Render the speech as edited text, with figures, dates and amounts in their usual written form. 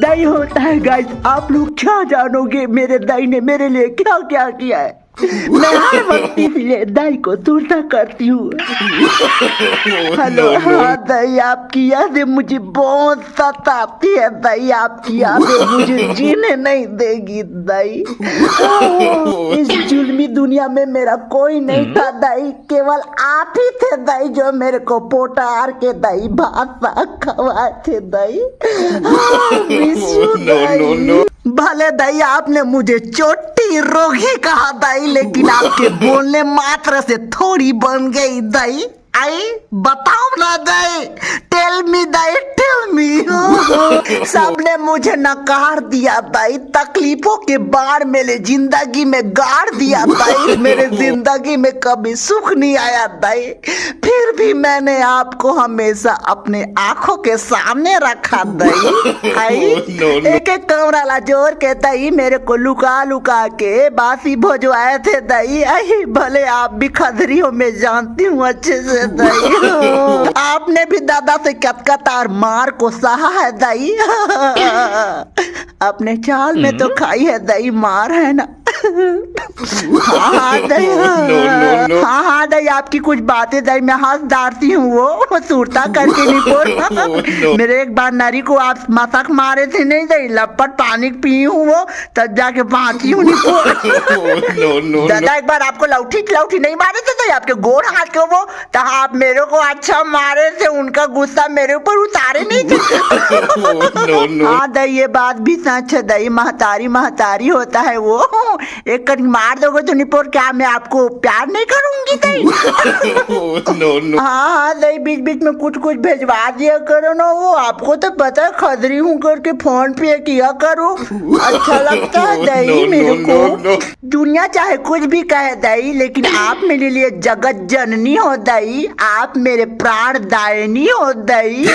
दाई होता है गाइस। आप लोग क्या जानोगे मेरे दाई ने मेरे लिए क्या क्या किया है। मैं हर वक्त इसलिए दाई को तुरता करती हूँ। हेलो हाँ दाई, आपकी यादें मुझे बहुत सताती है दाई। आपकी यादें मुझे जीने नहीं देगी दाई। इस जुल्मी दुनिया में मेरा कोई नहीं था दाई, केवल आप ही थे दाई जो मेरे को पोटार के दाई भाषा खवाए थे दाई। भले दाई आपने मुझे चोटी रोगी कहा दाई, लेकिन आपके बोलने मात्र से थोड़ी बन गई दाई। आई बताओ ना दाई, टेल मी दाई, टेल मी। सबने मुझे नकार दिया दाई, तकलीफों के बाढ़ मेरे जिंदगी में गाड़ दिया दाई। मेरे जिंदगी में कभी सुख नहीं आया दाई, फिर भी मैंने आपको हमेशा अपने आंखों के सामने रखा दाई। आई एक एक कमरा ला जोर के दाई मेरे को लुका लुका के बासी भोजवाए थे दाई। आई भले आप भी खदरियों में जानती हूँ अच्छे से दाई। आपने भी दादा से कतकत और मार को सहा है दाई। अपने चाल में तो खाई है दाई मार, है ना। हाँ दाई, हाँ दाई, आपकी कुछ बातें दाई मैं हंस डालती हूँ, वो सूरता करके नहीं बोल। मेरे एक बार नारी को आप मसक मारे थे नहीं दाई, लपट पानी पी हूँ वो तब जाके बांची हूँ नहीं बोल। दादा एक बार आपको लौठी नहीं मारे थे दाई, आपके गोर हाथ को वो तो आप मेरे को अच्छा मारे थे, उनका गुस्सा मेरे ऊपर उतारे नहीं थे। हाँ दाई ये बात भी सच है दाई, महतारी होता है वो। एक कट मार दोगे तो निपोर क्या मैं आपको प्यार नहीं करूंगी दाई। हाँ दाई बीच बीच में कुछ भेजवा दिया करो ना, वो आपको तो पता है खदरी हूँ करके फोन पे किया करो, अच्छा लगता है दाई मेरे को। दुनिया चाहे कुछ भी कहे दाई, लेकिन आप मेरे लिए जगत जननी हो दाई, आप मेरे प्राण दायनी हो दाई।